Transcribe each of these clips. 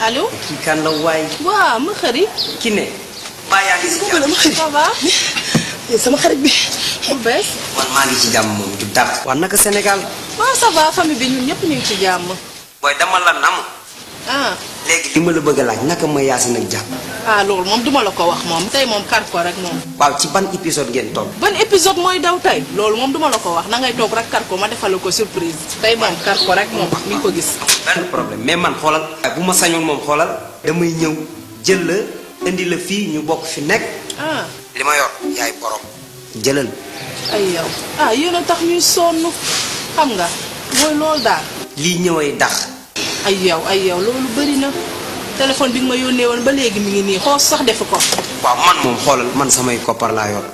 allo. kii kan la waay. waaw ma xëri. ki ne. mbaa yaa ngi si jàmm ma xëri. ça va. sama xarit bi. bu bees. man maa ngi ci jàmm moom du dara. waa naka Sénégal. waaw ça va famille bi ñun ñëpp ñu ngi ci jàmm. booy dama la nam. ah. léegi li ma la bëgg a laaj naka ma Yacine ak jàpp. ah loolu moom duma la ko wax moom tey moom kar ko rek moom. waaw ci ban épisode ngeen toll. ban épisode mooy daw tey loolu moom duma la ko wax na ngay toog rek kar ko ma defal ko surprise tey moom kar ko rek moom mi ngi ko gis. benn problème mais man xoolal. bu ma sañoon moom xoolal. damay ñëw jël la indi la fii ñu bokk fi nekk. ah. li ma yor yaay borom. jëlal. ay yow ah yéen a tax ñuy sonn xam nga mooy loolu daal. lii ñëwee dax. ay yow loolu bëri na téléphone bi nga ma yónnee woon ba léegi mi ngi nii xoos sax defu ko. waaw man moom xoolal man samay koppar laa yor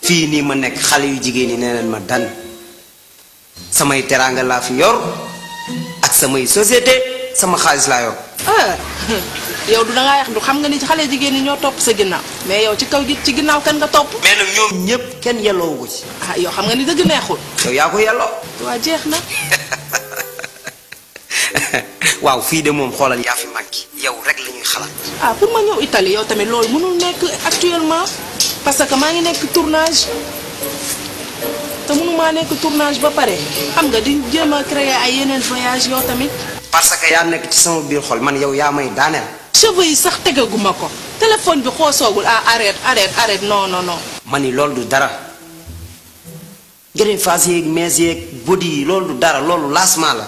fii nii ma nekk xale yu jigéen ñi nee nañ ma dan samay teraanga laa fi yor ak samay société sama xaalis laa yor. ah yow du dangaa yax du xam nga ni xale jigéen ñi ñoo topp sa ginnaaw mais yow ci kaw gi ci ginnaaw kan nga topp. mais nag ñoom ñëpp kenn yelloowu ko ci. ah yow xam nga ni dëgg neexul. yow yaa ko yelloo. waa jeex na. waaw fii de moom xoolal yaa fi manqué yow rek la ñuy xalaat. ah pour ma ñëw Italie yow tamit loolu mënul nekk actuellement parce que maa ngi nekk tournage te mënumaa nekk tournage ba pare xam nga di jéem a créer ay yeneen voyage yow tamit. parce que yaa nekk ci sama biir xol man yow yaa may daaneel. cheveux yi sax tegaguma ko téléphone bi xoosoogul ah arrête non. ma ni loolu du dara ngeen face yeeg mees yeeg body yi loolu du dara loolu lancement la.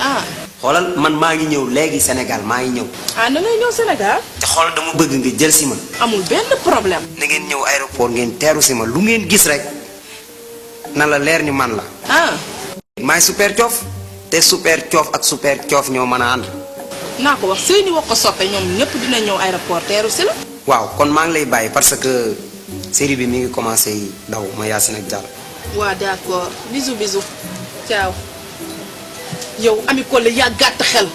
ah. xoolal man maa ngi ñëw léegi Sénégal maa ngi ñëw. ah na ngay ñëw Sénégal. te xoolal dama bëgg nga jël si ma. amul benn problème. na ngeen ñëw aéroport ngeen teeru si ma lu ngeen gis rek na la leer ni man la. ah. maay super coof te super coof ak super coof ñoo mën a ànd. naa ko wax Seyni wax ko soppe ñoom ñëpp dina ñëw aéroport teeru si la. waaw kon maa ngi lay bàyyi parce que série bi mi ngi commencé daw ma Yacine ak Diallo. waaw d'accord bisous ciao. yow Ami Collé yaa gàtt xel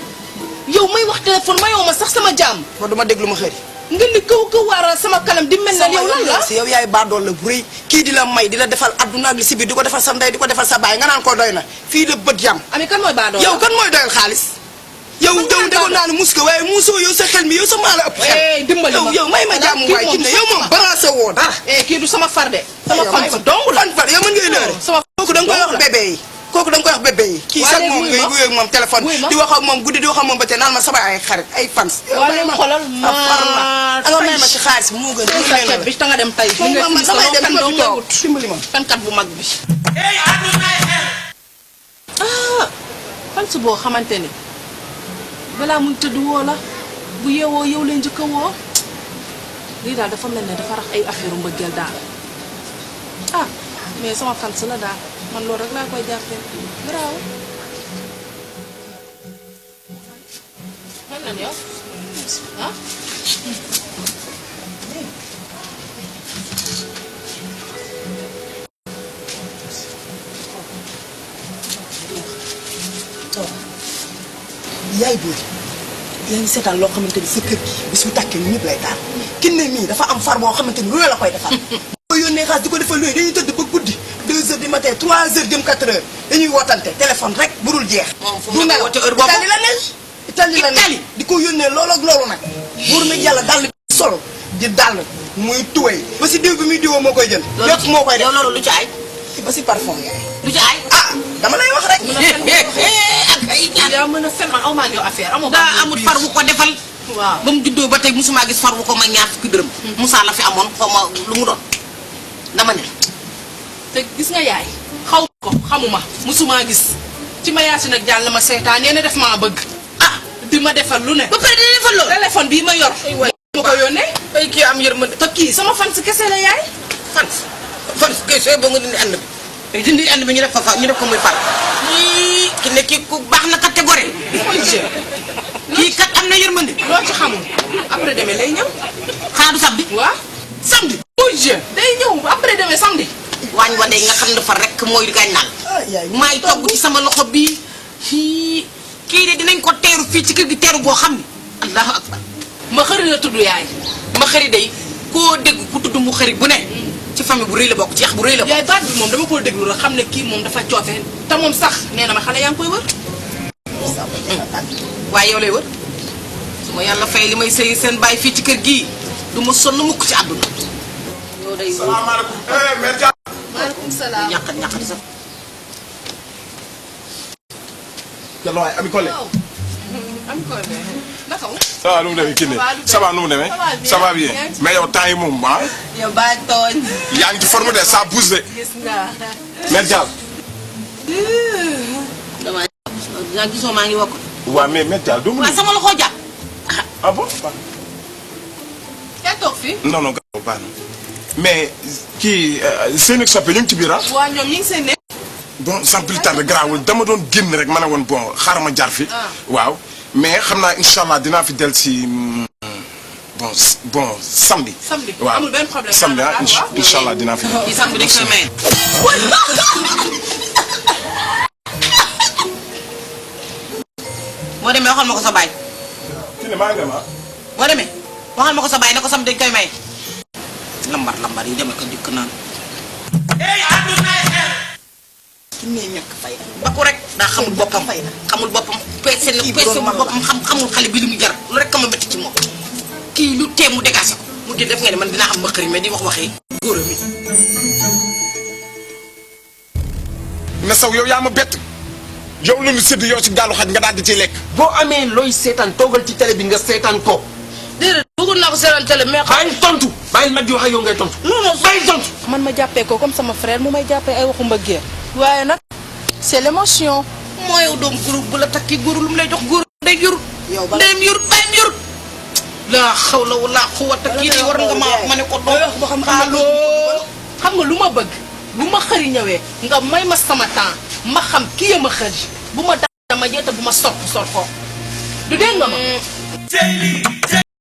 yow may wax téléphone mayoo ma sax sama jàmm. kon duma déglu ma xëri. nga ni kaw waaral sama kanam di mel na yow lan la. si yow yaay baadool la bu rëy kii di la may di la defal adduna ak li si biir di ko defal sa ndey di ko defal sa baay nga naan ko doy na fii la bët yam. Ami kan mooy baadool yow kan mooy doyal xaalis. yow déggoon naa ne mus ko waaye musoo yow sa xel mi yow sa maa la ëpp xel. dimbali ma yow may ma jàmm waay kii ne yow moom balancé woon. kii du sama far de. sama fan fa dong la fan yow mën ngay leer. kooku da nga koy wax bébé yi. kooku da nga koy wax bébé yi. kii sax moom ngay wéy ak moom téléphone di wax ak moom guddi di wax ak moom ba tey naan ma sama ay xarit ay fans. wala xoolal maa nga may ma ci xaalis mu gën a. bi ta nga dem tey. moom man damay dem di toog dimbali ma. fenkat bu mag bi. ah fans boo xamante ni balaa muy tëdd woo la bu yeewoo yow leen njëkk a woo lii daal dafa mel ne dafa rax ay affaire mbëggeel daal ah mais sama fans la daal. man loolu rek laa koy jàppee garaaw. man lan yow ah. yaay booy yaa ngi seetaan loo xamante ni sa kër gi bis bu tàkkee ni ñëpp lay taal kinne mii dafa am far boo xamante ni lu la koy defal. boo yónnee xaalis di ko defal looy dañuy tëdd ba guddi 2 heures du matin 3 heures jëm 4 heures dañuy wootante téléphone rek bu dul jeex. du nelaw Italie la ne. Italie la ne di ko yónnee loolu ak loolu nag. wóor na yàlla dàll bi solo di dàll muy tuwee ba si diw bi muy diwoo moo koy jënd. lépp moo koy def loolu lu ci ay. ba si parfum lu ci ay. ah dama lay wax rek. yaa mën a fen man aw maa ngi affaire amoo daa amul far bu ko defal. waaw ba mu juddoo ba tey musuma gis far bu ko ma ñaar fukki dërëm. Moussa la fi amoon xaw ma lu mu doon dama ne. te gis nga yaay xaw ko xamuma musuma gis ci ma Yacine ak Diallo ma seetaan nee na def maa bëgg ah di ma defal lu ne. ba pare dina defal loolu. téléphone bii ma yor. ma ko yónnee. ay kii am yërmande. te kii sama fan si kese la yaay. fan kese ba nga dindi ànd bi. dindi ànd bi ñu def ko fa ñu def ko muy far. ki ne kii ku baax na catégorie. kii kat am na yërmande. loo ci xamul après demee lay ñëw. xanaa du samedi. waaw samedi. day ñëw après demee samedi. waañ wa de nga xam ne far rek mooy gaañ naan. maay togg ci sama loxo bii kii de dinañ ko teeru fii ci kër gi teeru boo xam ne allahu akbar. ma xëri la tudd yaay. ma xëri day koo dégg ku tudd mu xëri bu ne ci famille bu rëy la bokk ci yax bu rëy la bokk. yaay baat bi moom dama koo déglu rek xam ne kii moom dafa coofe te moom sax nee na ma xale yaa ngi koy wër. waaye yow lay wër. ma yàlla fay li may sëy seen bàyyi fii ci kër gii du ma sonn mukk ci àdduna. yow day salaamaaleykum. mère Dia. maaleykum salaam. ñàkkat sax. yàlla waay Ami Collé. am ko de naka mu. ça va nu mu demee Kiné ça va nu mu demee. ça va bien mais yow temps yi moom ah. yow baa tooñ. yaa ngi ci forme de ça bouge de. gis nga. mère Dia. damaa yaa gisoo maa ngi wokk. waaw mais mère Dia doo mu. waaw sama loxo jàpp. ah bon. yaa toog fi. non non gàllankoor baax na mais kii seen ak soppe ñu ngi ci biir ah. waa ñoom ñu ngi seen nekk. bon sans plus tarder garaawul dama doon génn rek ma ne woon bon xaaral ma jaar fi. waaw mais xam naa incha allah dinaa fi del si bon samedi. samedi waaw amul benn problème. samedi ah incha allah dinaa fi. kii samedi dañ koy maye. boo demee waxal ma ko sa baay. Kiné maa ngi dem ah. boo demee waxal ma ko sa baay ne ko samedi dañ koy maye. lambar yi demee ko dikk naan. ki ne ñàkk fay ba ko rek daa xamul boppam xamul boppam peese na peese mu boppam xamul xale bi li mu jar lu rek ka ma métti ci moom kii lu tee mu dégagé ko mu di def nga ne man dinaa am mbëqëri mais di wax waxee góor mi. mais saw yow yaa ma bett yow la ñu sédd yow ci gaalu xaj nga daal di ciy lekk. boo amee looy seetaan toogal ci télé bi nga seetaan ko. déedéet bëggoon naa ko seetaan télé mais. bàyyi tontu bàyyi nag di wax ak yow ngay tontu. non non bàyyi tontu. man ma jàppee ko comme sama frère mu may jàppee ay waxu mbëggeel. waaye nag c'est l'émotion. moo yow doom góor bu la takki góor lu mu lay jox góor day yorut. yow ba ndeyam yorut bàyyam yorut. laa xawla wala xuwata kii nii war nga ma ne ko doom. allo xam nga lu ma bëgg bu ma xëri ñëwee nga may ma sama temps ma xam kii ya ma xëri bu ma dama jeeta bu ma sor ko du dégg nga ma.